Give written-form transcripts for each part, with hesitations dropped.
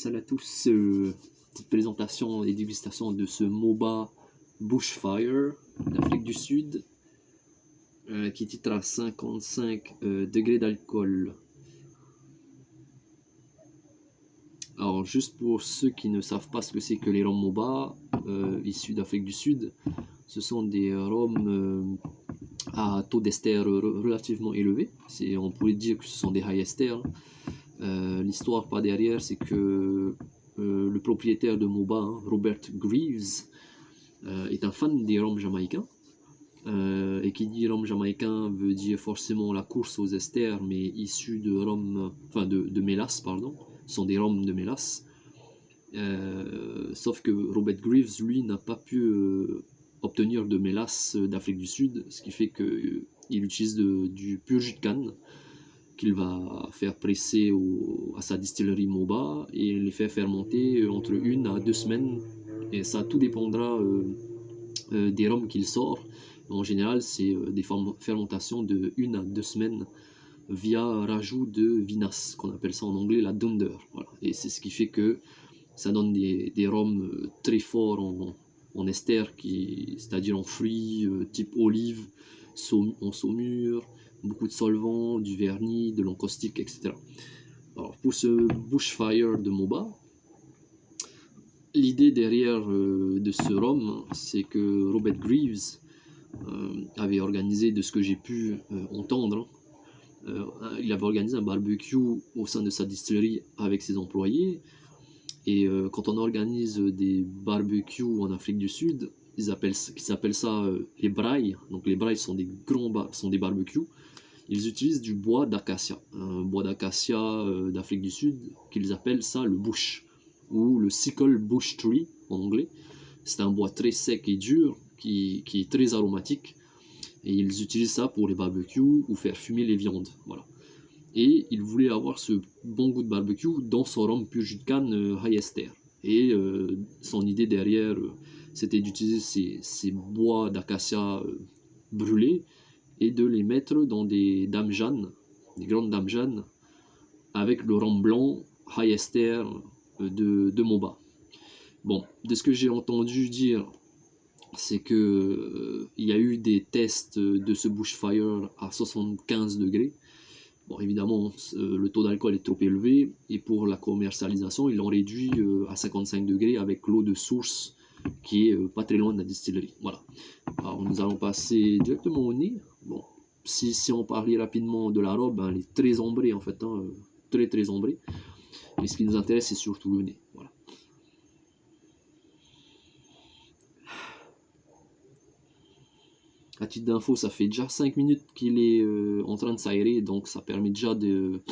Salut à tous, petite présentation et dégustation de ce Moba Bushfire d'Afrique du Sud qui titre à 55 degrés d'alcool. Alors juste pour ceux qui ne savent pas ce que c'est que les rhums Moba issus d'Afrique du Sud, ce sont des rhums à taux d'ester relativement élevé. On pourrait dire que ce sont des high ester. L'histoire par derrière, c'est que le propriétaire de Moba, Robert Greaves, est un fan des rhums jamaïcains. Et qui dit rhum jamaïcain veut dire forcément la course aux esters, mais issus de rhum, enfin de mélasse, pardon. Ce sont des rhums de mélasse. Sauf que Robert Greaves, lui, n'a pas pu obtenir de mélasse d'Afrique du Sud, ce qui fait qu'il utilise du pur jus de canne qu'il va faire presser à sa distillerie Moba et les faire fermenter entre 1 à 2 semaines. Et ça tout dépendra des rhums qu'il sort. En général, c'est des fermentations de 1 à 2 semaines via rajout de vinasse, qu'on appelle ça en anglais la dunder. Voilà. Et c'est ce qui fait que ça donne des rhums très forts en ester, c'est-à-dire en fruits type olive, en saumure, beaucoup de solvants, du vernis, de l'encaustique, etc. Alors pour ce Bushfire de Moba, l'idée derrière de ce rhum, c'est que Robert Greaves avait organisé, de ce que j'ai pu entendre, il avait organisé un barbecue au sein de sa distillerie avec ses employés. Et quand on organise des barbecues en Afrique du Sud, ils appellent ça les brailles. Donc les brailles sont des barbecues. Ils utilisent du bois d'acacia, un bois d'acacia d'Afrique du Sud, qu'ils appellent ça le bush, ou le sickle bush tree en anglais. C'est un bois très sec et dur, qui est très aromatique, et ils utilisent ça pour les barbecues ou faire fumer les viandes. Voilà. Et il voulait avoir ce bon goût de barbecue dans son rhum pur jus de canne high ester. Et son idée derrière, c'était d'utiliser ces bois d'acacia brûlés et de les mettre dans des dames Jeanne, des grandes dames Jeanne, avec le rhum blanc high ester de Moba. Bon, de ce que j'ai entendu dire, c'est que il y a eu des tests de ce Bushfire à 75 degrés. Bon, évidemment, le taux d'alcool est trop élevé, et pour la commercialisation, ils l'ont réduit à 55 degrés avec l'eau de source qui est pas très loin de la distillerie. Voilà. Alors, nous allons passer directement au nez. Bon, si on parlait rapidement de la robe, elle est très ambrée en fait, très très ambrée. Mais ce qui nous intéresse, c'est surtout le nez. Voilà. À titre d'info, ça fait déjà 5 minutes qu'il est en train de s'aérer, donc ça permet déjà de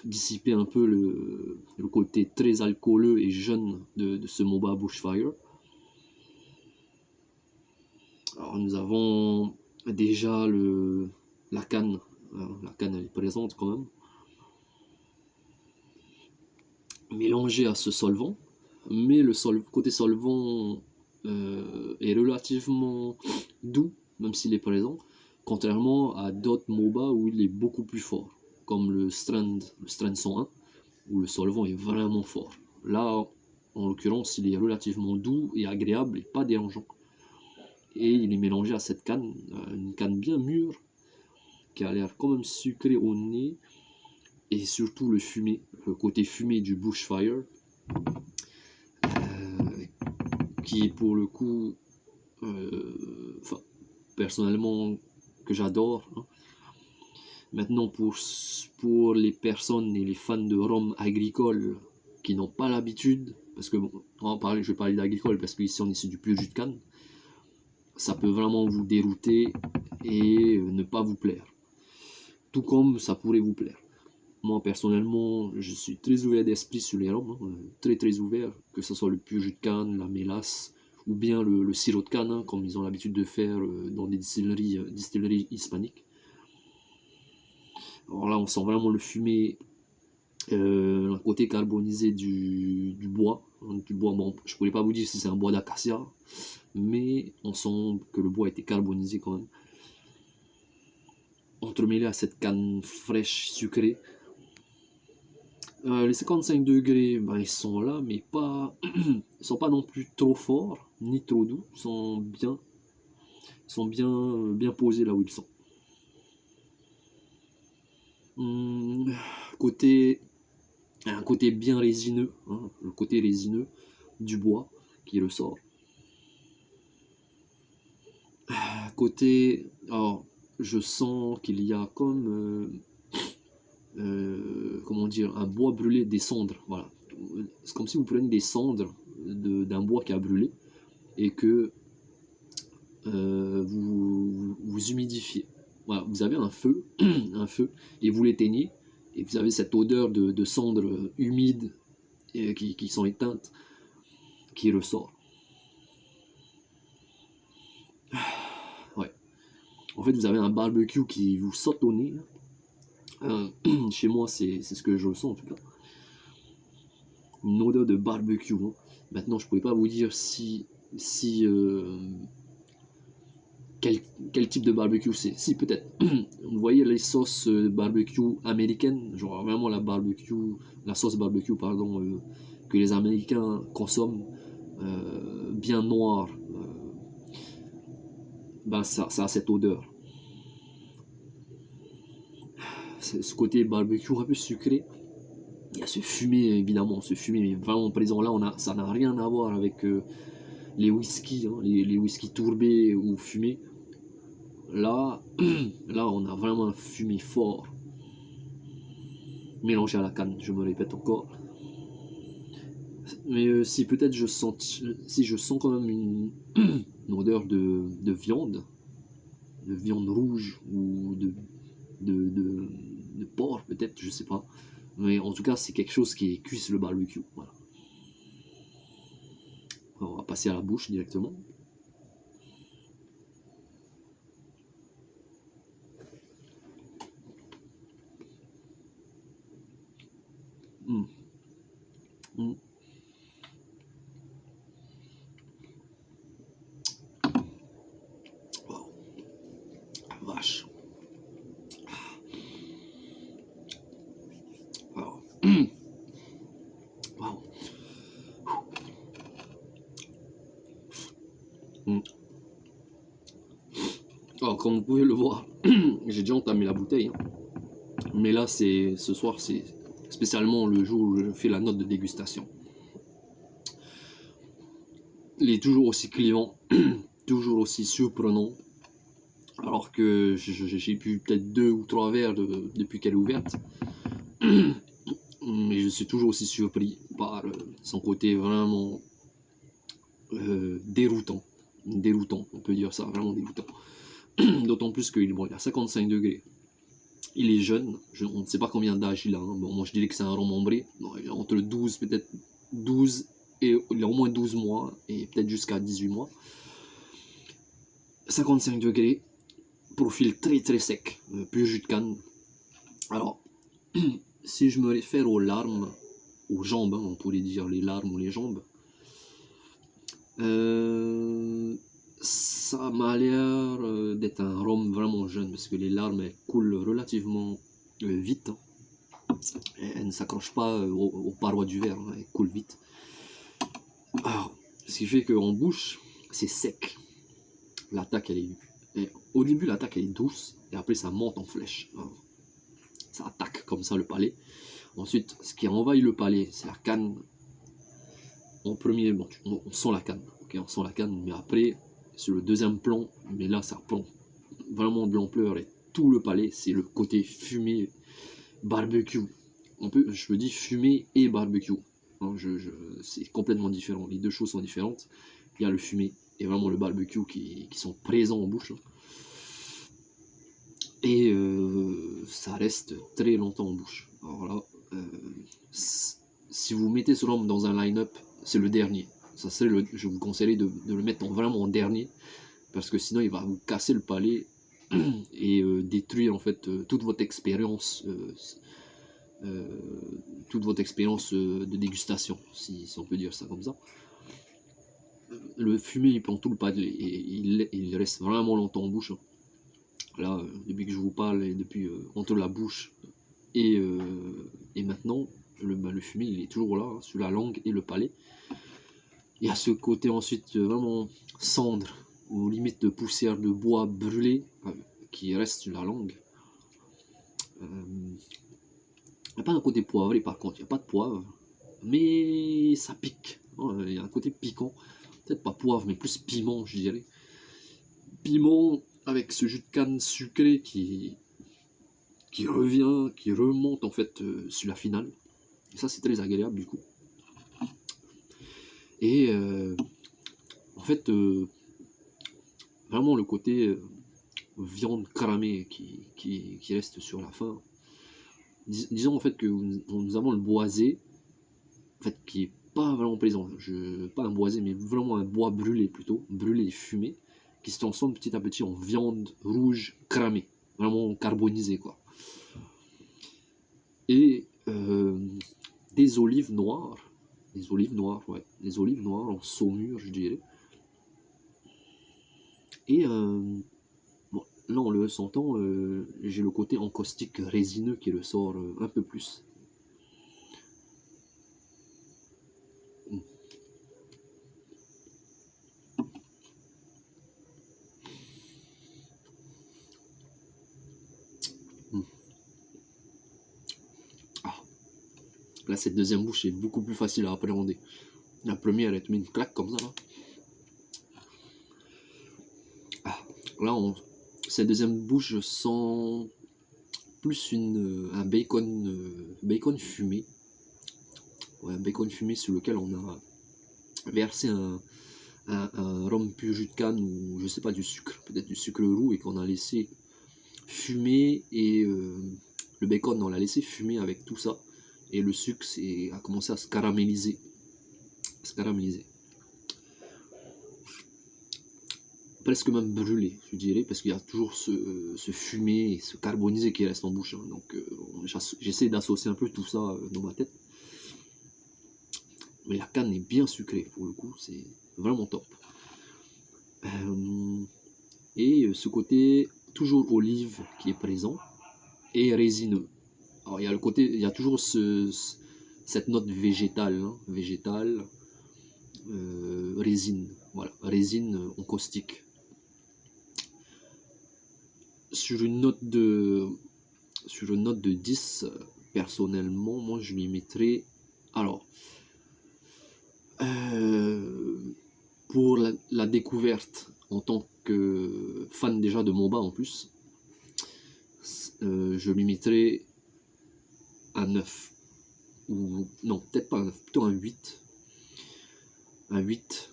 dissiper un peu le côté très alcooleux et jeune de ce Moba Bushfire. Alors nous avons déjà la canne. Alors, la canne elle est présente quand même. Mélangée à ce solvant, mais le côté solvant est relativement doux, même s'il est présent, contrairement à d'autres Moba où il est beaucoup plus fort, comme le Strand 101, où le solvant est vraiment fort. Là, en l'occurrence, il est relativement doux et agréable et pas dérangeant. Et il est mélangé à cette canne, une canne bien mûre, qui a l'air quand même sucrée au nez, et surtout le côté fumé du Bushfire, qui est pour le coup, personnellement, que j'adore. Maintenant, pour les personnes et les fans de rhum agricole qui n'ont pas l'habitude, parce que bon, je vais parler d'agricole parce qu'ici on est sur du pur jus de canne, ça peut vraiment vous dérouter et ne pas vous plaire. Tout comme ça pourrait vous plaire. Moi personnellement, je suis très ouvert d'esprit sur les rhums, très très ouvert, que ce soit le pur jus de canne, la mélasse, ou bien le sirop de canne, comme ils ont l'habitude de faire dans des distilleries hispaniques. Alors là, on sent vraiment le fumé, le côté carbonisé du bois. Bon, je ne pourrais pas vous dire si c'est un bois d'acacia, mais on sent que le bois a été carbonisé quand même. Entremêlé à cette canne fraîche, sucrée. Les 55 degrés, ben, ils sont là, mais pas, ils sont pas non plus trop forts, ni trop doux. Ils sont bien posés là où ils sont. Hum, côté, un côté bien résineux, hein, le côté résineux du bois qui ressort. Côté, alors, je sens qu'il y a comme, comment dire, un bois brûlé, des cendres, voilà. C'est comme si vous preniez des cendres d'un bois qui a brûlé et que vous humidifiez. Voilà, vous avez un feu, un feu, et vous l'éteignez, et vous avez cette odeur de cendres humides qui sont éteintes qui ressort. Ouais. En fait, vous avez un barbecue qui vous saute au nez. Chez moi, c'est ce que je ressens en tout cas. Une odeur de barbecue. Hein. Maintenant, je ne pourrais pas vous dire si quel type de barbecue c'est. Si, peut-être. Vous voyez les sauces barbecue américaines, genre vraiment la sauce barbecue, pardon, que les Américains consomment, bien noire, ben ça a cette odeur. Ce côté barbecue un peu sucré. Il y a ce fumé, évidemment, ce fumé est vraiment présent. Là, ça n'a rien à voir avec les whisky, hein, les whisky tourbés ou fumés. Là, là, on a vraiment un fumé fort, mélangé à la canne, je me répète encore. Mais si peut-être si je sens quand même une odeur de viande rouge ou de porc peut-être, je sais pas. Mais en tout cas, c'est quelque chose qui est cuit sur le barbecue. Voilà. Alors, on va passer à la bouche directement. Mmh. Mmh. Wow. Vache. Wow. Wow. Mmh. Alors, comme vous pouvez le voir, j'ai déjà entamé la bouteille. Hein. Mais là, ce soir, c'est spécialement le jour où je fais la note de dégustation. Il est toujours aussi clivant, toujours aussi surprenant. Alors que j'ai bu peut-être 2 ou 3 verres depuis qu'elle est ouverte. Mais je suis toujours aussi surpris par son côté vraiment déroutant. Déroutant, on peut dire ça, vraiment déroutant. D'autant plus qu'il bon, a 55 degrés. Il est jeune, on ne sait pas combien d'âge il a. Hein. Bon, moi je dirais que c'est un rhum ambré. Il a entre 12, peut-être 12, et il a au moins 12 mois, et peut-être jusqu'à 18 mois. 55 degrés, profil très très sec, pur jus de canne. Alors, si je me réfère aux larmes, aux jambes, hein, on pourrait dire les larmes ou les jambes, ça m'a l'air d'être un rhum vraiment jeune, parce que les larmes elles coulent relativement vite. Hein. Elles ne s'accrochent pas aux parois du verre, hein, elles coulent vite. Alors, ce qui fait qu'en bouche, c'est sec. L'attaque, au début, l'attaque elle est douce, et après ça monte en flèche. Hein. Ça attaque comme ça le palais. Ensuite, ce qui envahit le palais, c'est la canne. En premier, bon, on sent la canne, okay, on sent la canne, mais après, sur le deuxième plan, mais là, ça prend vraiment de l'ampleur et tout le palais, c'est le côté fumé, barbecue. Je me dis fumé et barbecue. Hein, c'est complètement différent. Les deux choses sont différentes. Il y a le fumé et vraiment le barbecue qui sont présents en bouche. Hein. Et ça reste très longtemps en bouche. Alors là, si vous mettez ce rhum dans un line-up, c'est le dernier. Je vous conseillerais de le mettre vraiment en dernier, parce que sinon il va vous casser le palais et détruire en fait toute votre expérience de dégustation, si on peut dire ça comme ça. Le fumé il prend tout le palais et il reste vraiment longtemps en bouche. Là, depuis que je vous parle, et depuis entre la bouche et maintenant, le fumé il est toujours là, hein, sur la langue et le palais. Il y a ce côté ensuite vraiment cendre, ou limite de poussière de bois brûlé qui reste sur la langue. Il n'y a pas un côté poivré par contre, il n'y a pas de poivre, mais ça pique. Il y a un côté piquant, peut-être pas poivre, mais plus piment, je dirais. Piment avec ce jus de canne sucré qui revient, qui remonte en fait sur la finale. Et ça, c'est très agréable du coup. Et en fait, vraiment le côté viande cramée qui reste sur la fin. Disons en fait que nous avons le boisé, en fait, qui est pas vraiment plaisant. Pas un boisé, mais vraiment un bois brûlé plutôt, brûlé et fumé, qui se transforme petit à petit en viande rouge cramée, vraiment carbonisée quoi. Et des olives noires, ouais, des olives noires en saumure, je dirais. Et bon, là, en le sentant, j'ai le côté encaustique résineux qui ressort un peu plus. Ah. Là, cette deuxième bouche est beaucoup plus facile à appréhender. La première, elle te met une claque comme ça, là. Ah. Là, cette deuxième bouche, je sens plus un bacon fumé. Ouais, un bacon fumé sur lequel on a versé un rhum pur jus de canne ou je sais pas, du sucre, peut-être du sucre roux, et qu'on a laissé fumer, et le bacon on l'a laissé fumer avec tout ça, et le sucre a commencé à se caraméliser. Presque même brûlé, je dirais, parce qu'il y a toujours ce fumé et ce carbonisé qui reste en bouche, hein. Donc j'essaie d'associer un peu tout ça dans ma tête. Mais la canne est bien sucrée, pour le coup, c'est vraiment top. Et ce côté toujours olive qui est présent, et résineux. Alors il y a toujours cette note végétale, hein, résine, voilà, résine encaustique. Sur une note de 10, personnellement, moi je lui mettrais, alors, pour la découverte, en tant que fan déjà de MOBA en plus, je lui mettrais un 9. Ou non, peut-être pas un 9, plutôt un 8. Un 8.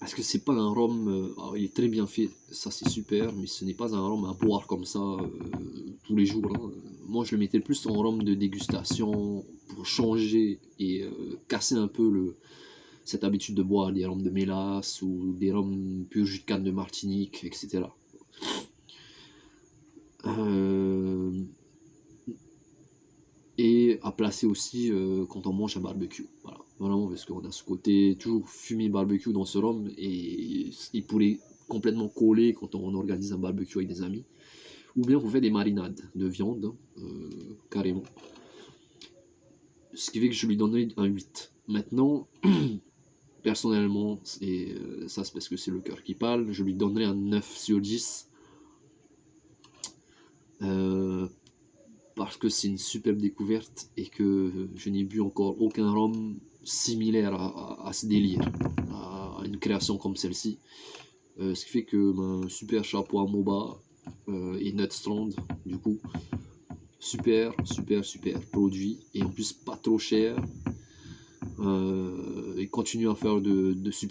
Parce que c'est pas un rhum, il est très bien fait, ça c'est super, mais ce n'est pas un rhum à boire comme ça tous les jours, hein. Moi je le mettais plus en rhum de dégustation pour changer et casser un peu cette habitude de boire des rhums de mélasse ou des rhums pur jus de canne de Martinique, etc. Et à placer aussi quand on mange un barbecue. Voilà. Vraiment, parce qu'on a ce côté toujours fumé barbecue dans ce rhum, et il pourrait complètement coller quand on organise un barbecue avec des amis. Ou bien on fait des marinades de viande, carrément. Ce qui fait que je lui donnerai un 8. Maintenant, personnellement, et ça c'est parce que c'est le cœur qui parle, je lui donnerai un 9 sur 10. Parce que c'est une superbe découverte et que je n'ai bu encore aucun rhum similaire à ce délire, à une création comme celle-ci. Ce qui fait que super chapeau à MOBA et Nutstrand, du coup. Super produit, et en plus pas trop cher, et continue à faire de super